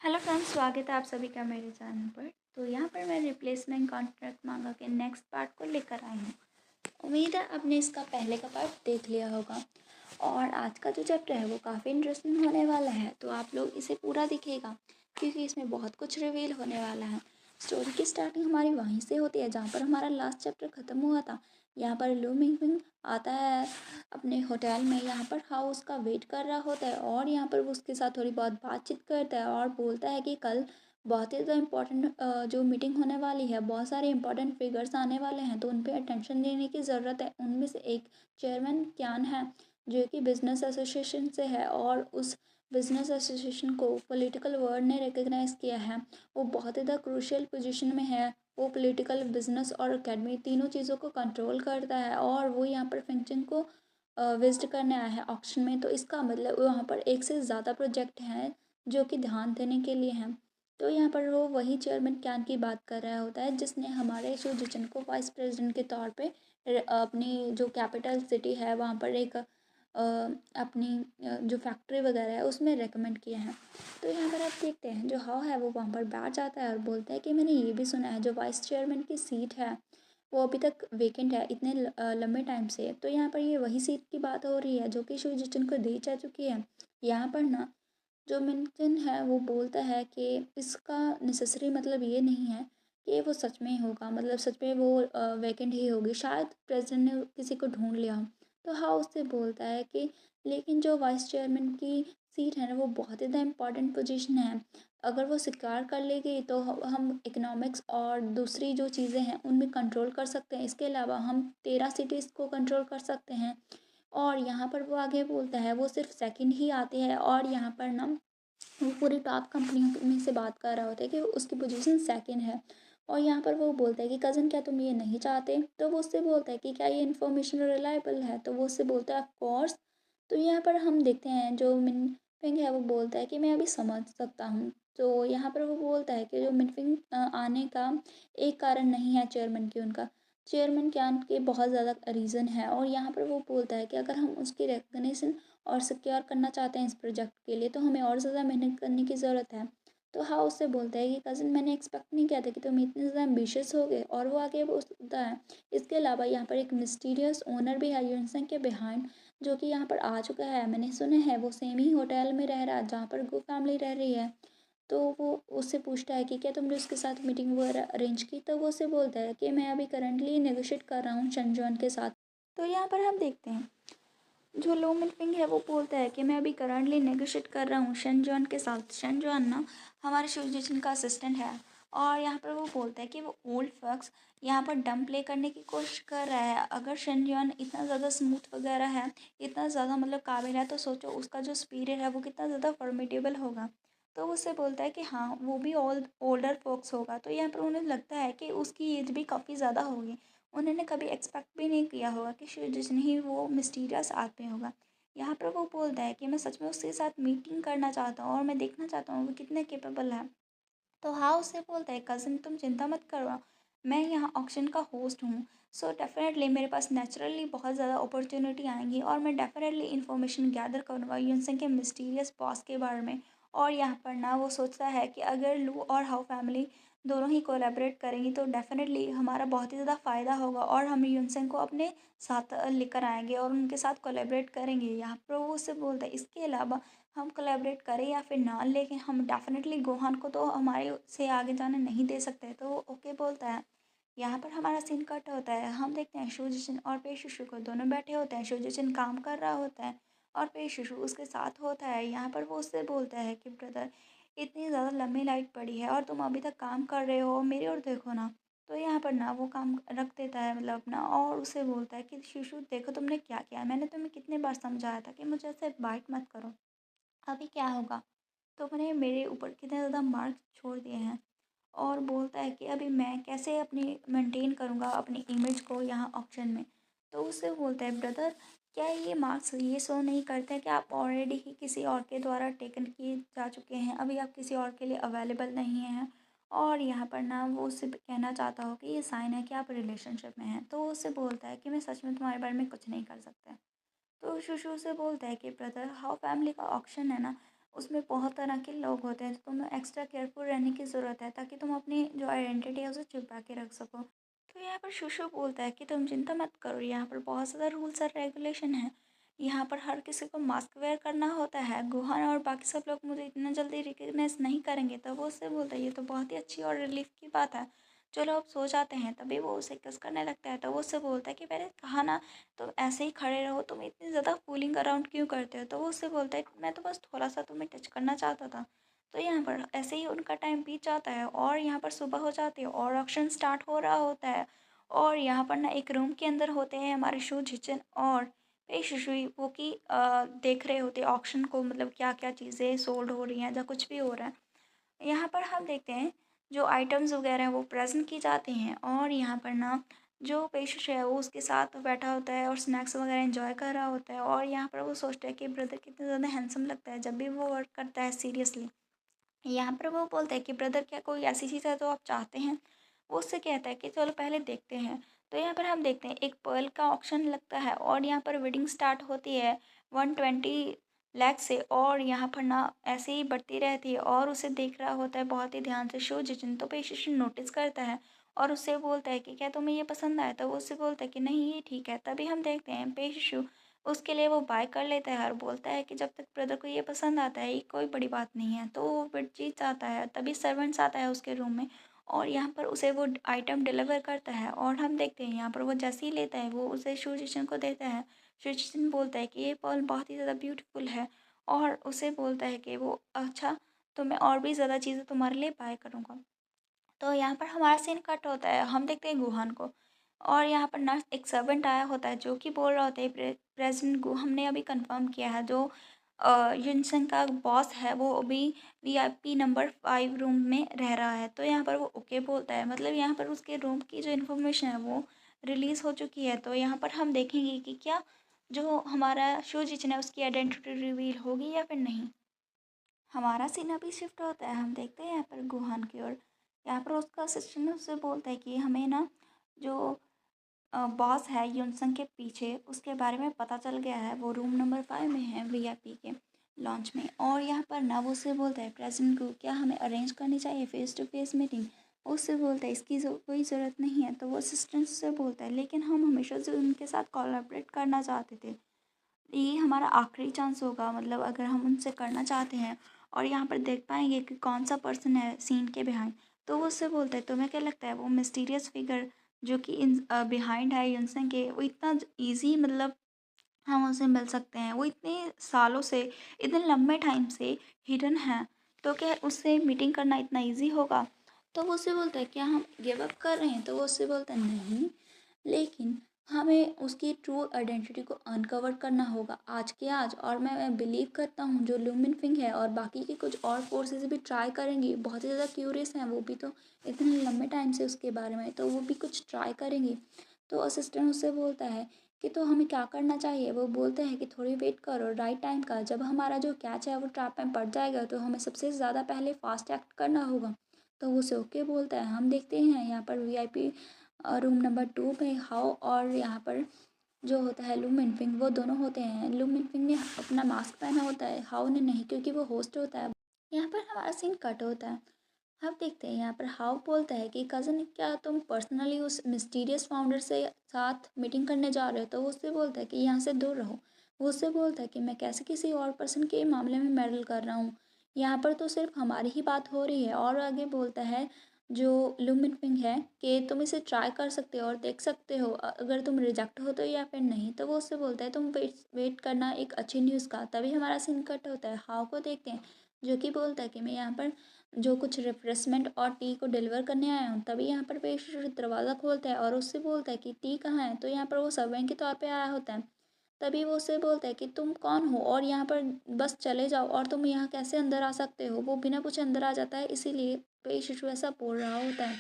Hello friends, स्वागत है आप सभी का मेरे चैनल पर। तो यहाँ पर मैं रिप्लेसमेंट कॉन्ट्रैक्ट मांगा के नेक्स्ट पार्ट को लेकर आई हूँ। उम्मीद है आपने इसका पहले का पार्ट देख लिया होगा। और आज का जो चैप्टर है वो काफ़ी इंटरेस्टिंग होने वाला है, तो आप लोग इसे पूरा देखिएगा क्योंकि इसमें बहुत कुछ रिवील होने वाला है। स्टोरी की स्टार्टिंग हमारी वहीं से होती है जहाँ पर हमारा लास्ट चैप्टर ख़त्म हुआ था। यहाँ पर लू मिंगमिंग आता है अपने होटल में, यहाँ पर हाउस का वेट कर रहा होता है और यहाँ पर वो उसके साथ थोड़ी बहुत बातचीत करता है और बोलता है कि कल बहुत ही ज़्यादा इम्पोर्टेंट जो मीटिंग होने वाली है, बहुत सारे इंपॉर्टेंट फिगर्स आने वाले हैं, तो उन पे अटेंशन देने की ज़रूरत है। उनमें से एक चेयरमैन क्यान है जो कि बिजनेस एसोसिएशन से है और उस बिजनेस एसोसिएशन को पॉलिटिकल वर्ल्ड ने रिकग्नाइज़ किया है। वो बहुत ही ज़्यादा क्रूशियल पोजीशन में है। वो पॉलिटिकल, बिजनेस और एकेडमी तीनों चीज़ों को कंट्रोल करता है और वो यहाँ पर फेंगचिन को विजिट करने आया है ऑक्शन में। तो इसका मतलब वहाँ पर एक से ज़्यादा प्रोजेक्ट हैं जो कि ध्यान देने के लिए हैं। तो यहाँ पर वो वही चेयरमैन क्यान की बात कर रहा होता है जिसने हमारे शो जिचन को वाइस प्रेसिडेंट के तौर पे अपनी जो कैपिटल सिटी है वहाँ पर एक अपनी जो फैक्ट्री वगैरह है उसमें रेकमेंड किया है। तो यहाँ पर आप देखते हैं जो हाउ है वो वहाँ पर बैठ जाता है और बोलता है कि मैंने ये भी सुना है जो वाइस चेयरमैन की सीट है वो अभी तक वेकेंट है इतने लंबे टाइम से। तो यहाँ पर ये वही सीट की बात हो रही है जो कि शो जिचन को दी जा चुकी है। यहाँ पर ना जो मिनटिन है वो बोलता है कि इसका नेसेसरी मतलब ये नहीं है कि वो सच में ही होगा, मतलब सच में वो वैकेंट ही होगी, शायद प्रेसिडेंट ने किसी को ढूंढ लिया हो। तो हाँ उससे बोलता है कि लेकिन जो वाइस चेयरमैन की सीट है ना वो बहुत ही ज़्यादा इम्पॉर्टेंट पोजीशन है। अगर वो स्वीकार कर लेगी तो हम इकोनॉमिक्स और दूसरी जो चीज़ें हैं उनमें कंट्रोल कर सकते हैं। इसके अलावा हम 13 सिटीज़ को कंट्रोल कर सकते हैं। और यहाँ पर वो आगे बोलता है वो सिर्फ सेकंड ही आते हैं और यहाँ पर ना वो पूरी टॉप कंपनियों में से बात कर रहा होता है कि उसकी पोजीशन सेकंड है। और यहाँ पर वो बोलता है कि कज़न क्या तुम ये नहीं चाहते? तो वो उससे बोलता है कि क्या ये इन्फॉर्मेशन रिलायबल है? तो वो उससे बोलता है ऑफ कोर्स। तो यहाँ पर हम देखते हैं जो मिनफिंग है वो बोलता है कि मैं अभी समझ सकता हूँ। तो यहाँ पर वो बोलता है कि जो मिनफिंग आने का एक कारण नहीं है चेयरमैन की, उनका चेयरमैन क्या के बहुत ज़्यादा रीज़न है। और यहाँ पर वो बोलता है कि अगर हम उसकी रिकग्निशन और सिक्योर करना चाहते हैं इस प्रोजेक्ट के लिए तो हमें और ज़्यादा मेहनत करने की ज़रूरत है। तो हाँ उससे बोलता है कि कज़न मैंने एक्सपेक्ट नहीं किया था कि तुम इतने ज़्यादा एम्बिशियस हो गए। और वो आगे बोलता है इसके अलावा यहाँ पर एक मिस्टीरियस ओनर भी है यूनसेंग के बिहाइंड जो कि यहाँ पर आ चुका है। मैंने सुना है वो सेम ही होटल में रह रहा है जहाँ पर गो फैमिली रह रही है। तो वो उससे पूछता है कि क्या तुमने उसके साथ मीटिंग वगैरह अरेंज की? तो वो उससे बोलता है कि मैं अभी करंटली नेगोशिएट कर रहा हूँ शनजॉन के साथ। तो यहाँ पर हम देखते हैं जो लो मिल्पिंग है वो बोलता है कि मैं अभी करंटली नेगोशिएट कर रहा हूँ शनजॉन के साथ। शनजॉन ना हमारे शिवजिशन का असिस्टेंट है। और यहाँ पर वो बोलता है कि वो ओल्ड फक्स यहाँ पर डम प्ले करने की कोशिश कर रहा है। अगर शनजॉन इतना ज़्यादा स्मूथ वगैरह है, इतना ज़्यादा मतलब काबिल है, तो सोचो उसका जो स्पीरिट है वो कितना ज़्यादा फॉर्मिडेबल होगा। तो वो उससे बोलता है कि हाँ वो भी ओल्डर फोक्स होगा। तो यहाँ पर उन्हें लगता है कि उसकी एज भी काफ़ी ज़्यादा होगी। उन्होंने कभी एक्सपेक्ट भी नहीं किया होगा कि जिसने ही वो मिस्टीरियस आदमी होगा। यहाँ पर वो बोलता है कि मैं सच में उसके साथ मीटिंग करना चाहता हूँ और मैं देखना चाहता हूँ वो कितने केपेबल है। तो हाँ उससे बोलता है कज़न तुम चिंता मत करो, मैं यहाँ ऑक्शन का होस्ट हूँ। सो डेफिनेटली मेरे पास नेचुरली बहुत ज़्यादा अपॉर्चुनिटी आएंगी और मैं डेफिनेटली इन्फॉर्मेशन गैदर करूँगा यूनसेंग के मिस्टीरियस बॉस के बारे में। और यहाँ पर ना वो सोचता है कि अगर लू और हाउ फैमिली दोनों ही कोलैबोरेट करेंगी तो डेफिनेटली हमारा बहुत ही ज़्यादा फ़ायदा होगा और हम यूनसेंग को अपने साथ लेकर आएंगे और उनके साथ कोलैबोरेट करेंगे। यहाँ पर वो उससे बोलता है इसके अलावा हम कोलैबोरेट करें या फिर ना, लेकिन हम डेफिनेटली गोहान को तो हमारे से आगे जाने नहीं दे सकते। तो वो ओके बोलता है। यहाँ पर हमारा सीन कट होता है। हम देखते हैं शुजिचिन और पेशुशु को दोनों बैठे होते हैं। शुजिचिन काम कर रहा होता है और पेशुशु उसके साथ होता है। यहाँ पर वो उससे बोलता है कि ब्रदर इतनी ज़्यादा लंबी लाइट पड़ी है और तुम अभी तक काम कर रहे हो, मेरी ओर देखो ना। तो यहाँ पर ना वो काम रख देता है मतलब अपना और उसे बोलता है कि शिशु देखो तुमने क्या किया, मैंने तुम्हें कितने बार समझाया था कि मुझे ऐसे बाइट मत करो, अभी क्या होगा? तुमने मेरे ऊपर कितने ज़्यादा मार्क्स छोड़ दिए हैं। और बोलता है कि अभी मैं कैसे अपनी मेंटेन करूँगा अपनी इमेज को यहाँ ऑक्शन में। तो उससे बोलता है ब्रदर क्या ये मार्क्स ये शो नहीं करते हैं कि आप ऑलरेडी ही किसी और के द्वारा टेकन किए जा चुके हैं, अभी आप किसी और के लिए अवेलेबल नहीं हैं। और यहाँ पर ना वो उससे कहना चाहता हो कि ये साइन है कि आप रिलेशनशिप में हैं। तो वो उससे बोलता है कि मैं सच में तुम्हारे बारे में कुछ नहीं कर सकता। तो शुशु से बोलता है कि ब्रदर हाउ फैमिली का ऑक्शन है ना, उसमें बहुत तरह के लोग होते हैं, तो तुम्हें एक्स्ट्रा केयरफुल रहने की ज़रूरत है ताकि तुम अपनी जो आइडेंटिटी है उसे छुपा के रख सको। तो यहाँ पर शुशु बोलता है कि तुम चिंता मत करो, यहाँ पर बहुत ज़्यादा रूल्स और रेगुलेशन है। यहाँ पर हर किसी को मास्क वेयर करना होता है। गुहान और बाकी सब लोग मुझे इतना जल्दी रिकग्नाइज नहीं करेंगे। तो वो उससे बोलता है ये तो बहुत ही अच्छी और रिलीफ की बात है, चलो अब सो जाते हैं। तभी वो उसे किस करने लगता है। तो वो उससे बोलता है कि मैंने कहा ना तुम ऐसे ही खड़े रहो, तुम इतनी ज़्यादा फूलिंग अराउंड क्यों करते हो। तो वो उससे बोलता है मैं तो बस थोड़ा सा तुम्हें टच करना चाहता था। तो यहाँ पर ऐसे ही उनका टाइम बीत जाता है और यहाँ पर सुबह हो जाती है और ऑक्शन स्टार्ट हो रहा होता है। और यहाँ पर ना एक रूम के अंदर होते हैं हमारे शू झिचन और पेशुशुई, वो कि देख रहे होते हैं ऑक्शन को, मतलब क्या क्या चीज़ें सोल्ड हो रही हैं या कुछ भी हो रहा है। यहाँ पर हम देखते हैं जो आइटम्स वगैरह हैं वो प्रेजेंट की जाती हैं। और यहाँ पर ना जो पेशेंट है वो उसके साथ बैठा होता है और स्नैक्स वगैरह एंजॉय कर रहा होता है। और यहाँ पर वो सोचता है कि ब्रदर कितना ज़्यादा हैंडसम लगता है जब भी वो वर्क करता है सीरियसली। यहाँ पर वो बोलता है कि ब्रदर क्या कोई ऐसी चीज़ है जो आप चाहते हैं। वो उससे कहता है कि चलो पहले देखते हैं। तो यहाँ पर हम देखते हैं एक पर्ल का ऑक्शन लगता है और यहाँ पर वेडिंग स्टार्ट होती है 120 लाख से। और यहाँ पर ना ऐसे ही बढ़ती रहती है और उसे देख रहा होता है बहुत ही ध्यान से शो जिजन। तो पेशिश नोटिस करता है और उससे बोलता है कि क्या तुम्हें ये पसंद आया। तो वो उससे बोलता है कि नहीं ये ठीक है। तभी हम देखते हैं पेशिशु उसके लिए वो बाय कर लेता है और बोलता है कि जब तक ब्रदर को ये पसंद आता है ये कोई बड़ी बात नहीं है। तो वो फिर जीत जाता है। तभी सर्वेंट्स आता है उसके रूम में और यहाँ पर उसे वो आइटम डिलीवर करता है। और हम देखते हैं यहाँ पर वो जैसे ही लेता है वो उसे शुचिशन को देता है। शुचिशन बोलता है कि ये पर्ल बहुत ही ज़्यादा ब्यूटीफुल है और उसे बोलता है कि वो अच्छा तो मैं और भी ज़्यादा चीज़ें तुम्हारे लिए बाय करूँगा। तो यहाँ पर हमारा सीन कट होता है, हम देखते हैं गुहान को। और यहाँ पर ना एक सर्वेंट आया होता है जो कि बोल रहा होता है प्रेजेंट गु हमने अभी कंफर्म किया है जो युनसन का बॉस है वो अभी वीआईपी नंबर 5 रूम में रह रहा है। तो यहाँ पर वो ओके बोलता है, मतलब यहाँ पर उसके रूम की जो इन्फॉर्मेशन है वो रिलीज़ हो चुकी है। तो यहाँ पर हम देखेंगे कि क्या जो हमारा शो जिचन है उसकी आइडेंटिटी रिवील होगी या फिर नहीं। हमारा सीन अभी शिफ्ट होता है, हम देखते हैं यहाँ पर गुहान की ओर। यहाँ पर उसका असिस्टेंट उससे बोलता है कि हमें ना जो बॉस है युनसंग के पीछे उसके बारे में पता चल गया है। वो रूम नंबर 5 में है वीआईपी के लॉन्च में। और यहाँ पर ना वो उससे बोलता है प्रेसिडेंट को क्या हमें अरेंज करनी चाहिए फेस टू फेस मीटिंग। उससे बोलता है इसकी कोई ज़रूरत नहीं है। तो वो असिस्टेंट से बोलता है लेकिन हम हमेशा से उनके साथ कोलैबोरेट करना चाहते थे, ये हमारा आखिरी चांस होगा, मतलब अगर हम उनसे करना चाहते हैं और यहाँ पर देख पाएंगे कि कौन सा पर्सन है सीन के बिहाइंड। तो वो उससे बोलता है तुम्हें क्या लगता है वो मिस्टीरियस फिगर जो कि इन बिहाइंड है युनसेंग के, वो इतना ईजी मतलब हम उनसे मिल सकते हैं, वो इतने सालों से इतने लंबे टाइम से हिडन है, तो क्या उससे मीटिंग करना इतना ईजी होगा। तो वो उससे बोलता है क्या हम गिव अप कर रहे हैं। तो वो उससे बोलता है नहीं, लेकिन हमें उसकी ट्रू आइडेंटिटी को अनकवर करना होगा आज के आज। और मैं बिलीव करता हूँ जो ल्यूमिन फिंग है और बाकी की कुछ और फोर्सेस भी ट्राई करेंगी, बहुत ही ज़्यादा क्यूरियस हैं वो भी, तो इतने लंबे टाइम से उसके बारे में, तो वो भी कुछ ट्राई करेंगी। तो असिस्टेंट उससे बोलता है कि तो हमें क्या करना चाहिए। वो बोलते हैं कि थोड़ी वेट करो राइट टाइम का, जब हमारा जो कैच है वो ट्रैप में पड़ जाएगा तो हमें सबसे ज़्यादा पहले फास्ट एक्ट करना होगा। तो वो उसे ओके बोलता है। हम देखते हैं यहाँ पर वीआईपी रूम नंबर 2 में हाउ और यहाँ पर जो होता है लू मिनफिंग, वो दोनों होते हैं। लू मिनफिंग ने अपना मास्क पहना होता है, हाउ ने नहीं क्योंकि वो होस्ट होता है। यहाँ पर हमारा सीन कट होता है। हम देखते हैं यहाँ पर हाउ बोलता है कि कज़न क्या तुम पर्सनली उस मिस्टीरियस फाउंडर से साथ मीटिंग करने जा रहे हो। तो वो उससे बोलता है कि यहाँ से दूर रहो। वो उससे बोलता है कि मैं कैसे किसी और पर्सन के मामले में मेडल कर रहा हूँ, यहाँ पर तो सिर्फ हमारी ही बात हो रही है। और आगे बोलता है जो लुमिन पिंग है कि तुम इसे ट्राई कर सकते हो और देख सकते हो अगर तुम रिजेक्ट हो तो या फिर नहीं। तो वो उससे बोलता है तुम वेट करना एक अच्छी न्यूज़ का। तभी हमारा सीन कट होता है, हाउ को देखते हैं जो कि बोलता है कि मैं यहाँ पर जो कुछ रिफ्रेशमेंट और टी को डिलीवर करने आया हूँ। तभी यहाँ पर पेशेंट दरवाज़ा खोलता है और उससे बोलता है कि टी कहाँ है। तो यहाँ पर वो सर्वेंट के तौर पे आया होता है। तभी वो उससे बोलता है कि तुम कौन हो और यहाँ पर बस चले जाओ और तुम यहाँ कैसे अंदर आ सकते हो। वो बिना पूछे अंदर आ जाता है, इसीलिए पेशेंट ऐसा बोल रहा होता है।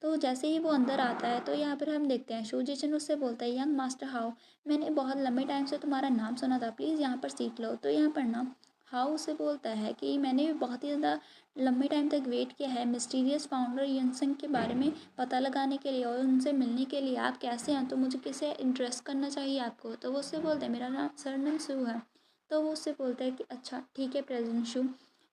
तो जैसे ही वो अंदर आता है तो यहाँ पर हम देखते हैं शूजिचन उससे बोलता है यंग मास्टर हाउ, मैंने बहुत लंबे टाइम से तुम्हारा नाम सुना था, प्लीज़ यहाँ पर सीट लो। तो यहाँ पर ना हाउ उसे बोलता है कि मैंने भी बहुत ही ज़्यादा लंबे टाइम तक वेट किया है मिस्टीरियस फाउंडर युनसेंग के बारे में पता लगाने के लिए और उनसे मिलने के लिए। आप कैसे हैं, तो मुझे किसे इंटरेस्ट करना चाहिए आपको। तो वो उससे बोलते हैं मेरा नाम सरनेम सू है। तो वो उससे बोलता है कि अच्छा ठीक है प्रेजेंट शू।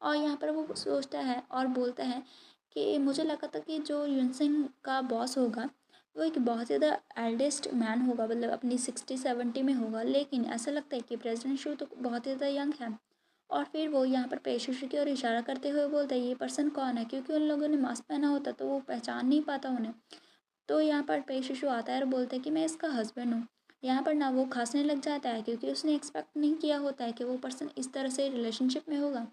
और यहाँ पर वो सोचता है और बोलता है कि मुझे लगा था कि जो यूनसिंग का बॉस होगा वो एक बहुत ज़्यादा एल्डेस्ट मैन होगा, मतलब अपनी 60-70 में होगा, लेकिन ऐसा लगता है कि प्रेजेंट शू तो बहुत ज़्यादा यंग है। और फिर वो यहाँ पर पेशेंट की ओर इशारा करते हुए बोलता है ये पर्सन कौन है, क्योंकि उन लोगों ने मास्क पहना होता तो वो पहचान नहीं पाता उन्हें। तो यहाँ पर पेशेंट आता है और बोलता है कि मैं इसका हस्बैंड हूँ। यहाँ पर ना वो खांसने लग जाता है क्योंकि उसने एक्सपेक्ट नहीं किया होता है कि वो पर्सन इस तरह से रिलेशनशिप में होगा।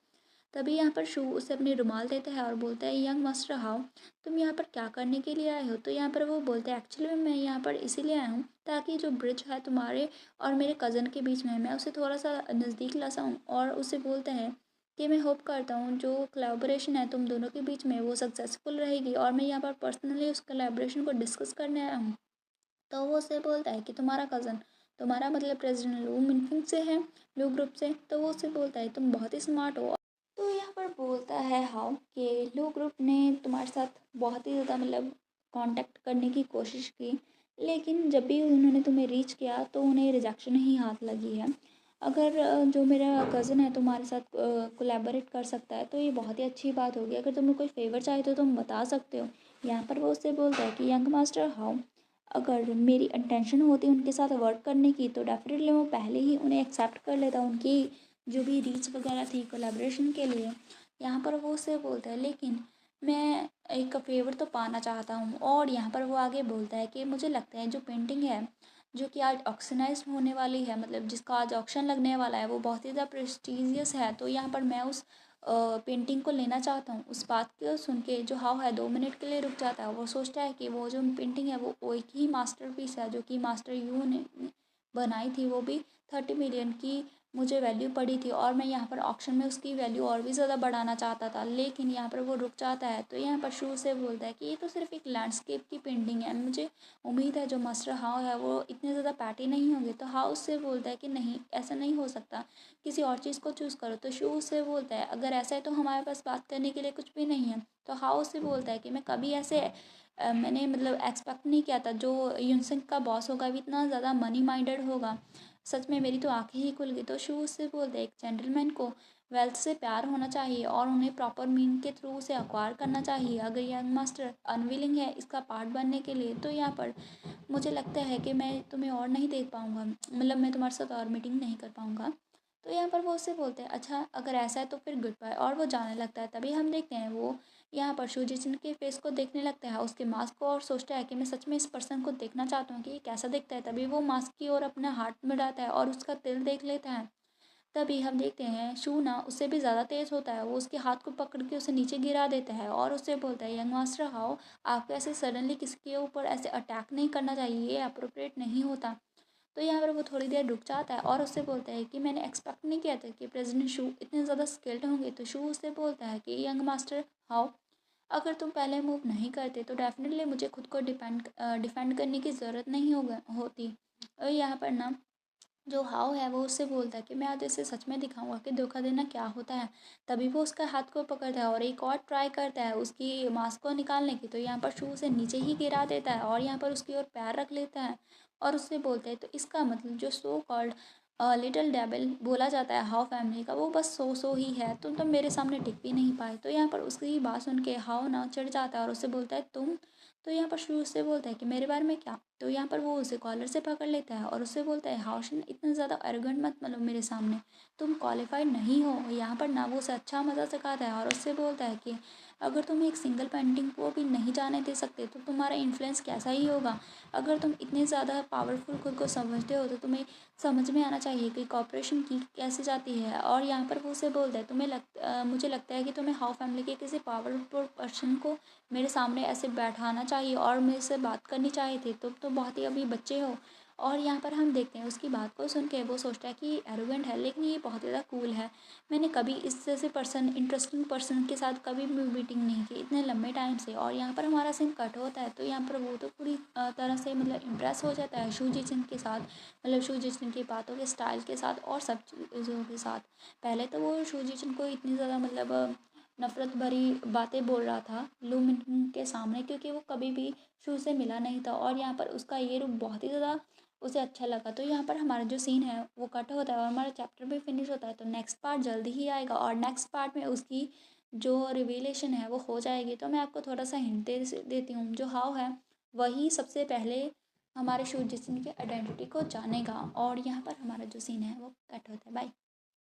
तभी यहाँ पर शू उसे अपनी रुमाल देता है और बोलता है यंग मास्टर हाउ, तुम यहाँ पर क्या करने के लिए आए हो। तो यहाँ पर वो बोलते हैं एक्चुअली मैं यहाँ पर इसीलिए आया हूँ ताकि जो ब्रिज है तुम्हारे और मेरे कज़न के बीच में मैं उसे थोड़ा सा नज़दीक ला सकूँ। और उसे बोलते हैं कि मैं होप करता हूँ जो कोलैबोरेशन है तुम दोनों के बीच में वो सक्सेसफुल रहेगी, और मैं यहाँ पर पर्सनली उस कोलैबोरेशन को डिस्कस करने आया हूँ। तो वो उससे बोलता है कि तुम्हारा कज़न, तुम्हारा मतलब प्रेसिडेंट लू मिनफिंग से है, लू ग्रुप से। तो वो उससे बोलता है तुम बहुत ही स्मार्ट हो। तो यहाँ पर बोलता है हाउ कि लो ग्रुप ने तुम्हारे साथ बहुत ही ज़्यादा मतलब कांटेक्ट करने की कोशिश की, लेकिन जब भी उन्होंने तुम्हें रीच किया तो उन्हें रिजेक्शन ही हाथ लगी है। अगर जो मेरा कज़न है तुम्हारे साथ कोलैबोरेट कर सकता है तो ये बहुत ही अच्छी बात होगी। अगर तुम्हें कोई फेवर चाहिए तो तुम बता सकते हो। यहाँ पर वो उससे बोलता है कि यंग मास्टर हाउ, अगर मेरी इंटेंशन होती उनके साथ वर्क करने की तो डेफिनेटली मैं पहले ही उन्हें एक्सेप्ट कर लेता, उनकी जो भी रीच वगैरह थी कोलैबोरेशन के लिए। यहाँ पर वो उससे बोलता है लेकिन मैं एक फेवर तो पाना चाहता हूँ। और यहाँ पर वो आगे बोलता है कि मुझे लगता है जो पेंटिंग है जो कि आज ऑक्शनाइज होने वाली है, मतलब जिसका आज ऑक्शन लगने वाला है, वो बहुत ही ज़्यादा प्रेस्टीजियस है। तो यहाँ पर मैं उस पेंटिंग को लेना चाहता हूँ। उस बात को सुन के जो हाव है 2 मिनट के लिए रुक जाता है। वो सोचता है कि वो जो पेंटिंग है वो एक ही मास्टरपीस है जो कि मास्टर यू ने बनाई थी, वो भी 30 मिलियन की मुझे वैल्यू पड़ी थी, और मैं यहाँ पर ऑक्शन में उसकी वैल्यू और भी ज़्यादा बढ़ाना चाहता था। लेकिन यहाँ पर वो रुक जाता है। तो यहाँ पर शू से बोलता है कि ये तो सिर्फ एक लैंडस्केप की पेंटिंग है, मुझे उम्मीद है जो मास्टर हाउ है वो इतने ज़्यादा पैटी नहीं होंगे। तो हाउ उससे बोलता है कि नहीं ऐसा नहीं हो सकता, किसी और चीज़ को चूज़ करो। तो शू उससे बोलता है अगर ऐसा है तो हमारे पास बात करने के लिए कुछ भी नहीं है। तो हाउ उससे बोलता है कि मैं कभी ऐसे मैंने मतलब एक्सपेक्ट नहीं किया था जो यूनसेंग का बॉस होगा भी इतना ज़्यादा मनी माइंडेड होगा। सच में मेरी तो आंखें ही खुल गई। तो शू उससे बोलते हैं एक जेंटलमैन को वेल्थ से प्यार होना चाहिए और उन्हें प्रॉपर मीन के थ्रू उसे अक्वायर करना चाहिए। अगर यंग मास्टर अनविलिंग है इसका पार्ट बनने के लिए तो यहाँ पर मुझे लगता है कि मैं तुम्हें और नहीं देख पाऊँगा, मतलब मैं तुम्हारे साथ और मीटिंग नहीं कर पाऊँगा। तो यहाँ पर वो उससे बोलते हैं अच्छा अगर ऐसा है तो फिर गुड बाय, और वो जाने लगता है। तभी हम देखते हैं वो यहाँ पर शुजिचिन के फेस को देखने लगता है, उसके मास्क को, और सोचता है कि मैं सच में इस पर्सन को देखना चाहता हूँ कि ये कैसा दिखता है। तभी वो मास्क की ओर अपना हाथ बढ़ाता है और उसका तिल देख लेता है। तभी हम देखते हैं शू ना उससे भी ज़्यादा तेज़ होता है, वो उसके हाथ को पकड़ के उसे नीचे गिरा देता है और उससे बोलता है यंग मास्टर हाउ, आपको ऐसे सडनली किसी के ऊपर ऐसे अटैक नहीं करना चाहिए, ये अप्रोप्रिएट नहीं होता। तो यहाँ पर वो थोड़ी देर रुक जाता है और उससे बोलता है कि मैंने एक्सपेक्ट नहीं किया था कि प्रेसिडेंट शू इतने ज़्यादा स्किल्ड होंगे। तो शू उससे बोलता है कि यंग मास्टर हाउ, अगर तुम पहले मूव नहीं करते तो डेफिनेटली मुझे खुद को डिफेंड करने की ज़रूरत नहीं होगा होती। और यहाँ पर ना जो हाव है वो उससे बोलता है कि मैं आज इसे सच में दिखाऊंगा कि धोखा देना क्या होता है। तभी वो उसका हाथ को पकड़ता है और एक और ट्राई करता है उसकी मास्क को निकालने की। तो यहाँ पर शू उसे नीचे ही गिरा देता है और यहाँ पर उसकी ओर पैर रख लेता है और उससे बोलते हैं तो इसका मतलब जो सो कॉल्ड लिटिल डेविल बोला जाता है हाव फैमिली का, वो बस सो ही है, तुम तो मेरे सामने टिक भी नहीं पाए। तो यहाँ पर उसकी बात सुन के हाव ना चिढ़ जाता है और उससे बोलता है तुम। तो यहाँ पर शू उससे बोलता है कि मेरे बारे में क्या। तो यहाँ पर वो उसे कॉलर से पकड़ लेता है और उससे बोलता है हाउशन इतना ज़्यादा एरोगेंट मत बनो मेरे सामने, तुम क्वालिफाइड नहीं हो। यहाँ पर ना वो उसे अच्छा मज़ा सिखाता है और उससे बोलता है कि अगर तुम एक सिंगल पेंटिंग को भी नहीं जाने दे सकते तो तुम्हारा इन्फ्लुएंस कैसा ही होगा। अगर तुम इतने ज़्यादा पावरफुल खुद को समझते हो तो तुम्हें समझ में आना चाहिए कि कॉपरेशन की कैसे जाती है। और यहाँ पर वो उसे बोलता है मुझे लगता है कि तुम्हें हाउ फैमिली के किसी पावरफुल पर्सन को मेरे सामने ऐसे बैठाना चाहिए और मेरे से बात करनी चाहिए थी, तुम तो बहुत ही अभी बच्चे हो। और यहाँ पर हम देखते हैं उसकी बात को सुन के वो सोचता है कि एरोगेंट है लेकिन ये बहुत ज़्यादा कूल है, मैंने कभी इस जैसे पर्सन इंटरेस्टिंग पर्सन के साथ कभी भी मीटिंग नहीं की इतने लंबे टाइम से। और यहाँ पर हमारा सीन कट होता है तो यहाँ पर वो तो पूरी तरह से मतलब इम्प्रेस हो जाता है शू जिचिन के साथ, मतलब शू जिचिन की बातों के स्टाइल के साथ और सब चीज़ों के साथ। पहले तो वो शू जिचिन को इतनी ज़्यादा मतलब नफ़रत भरी बातें बोल रहा था लू मिनहुन के सामने क्योंकि वो कभी भी शू से मिला नहीं था और यहाँ पर उसका ये रूप बहुत ही ज़्यादा उसे अच्छा लगा। तो यहाँ पर हमारा जो सीन है वो कट होता है और हमारा चैप्टर भी फिनिश होता है। तो नेक्स्ट पार्ट जल्दी ही आएगा और नेक्स्ट पार्ट में उसकी जो रिवीलेशन है वो हो जाएगी। तो मैं आपको थोड़ा सा हिंट दे देती हूँ। जो हाउ है वही सबसे पहले हमारे शूजिन की आइडेंटिटी को जानेगा और यहाँ पर हमारा जो सीन है वो कट होता है। बाय।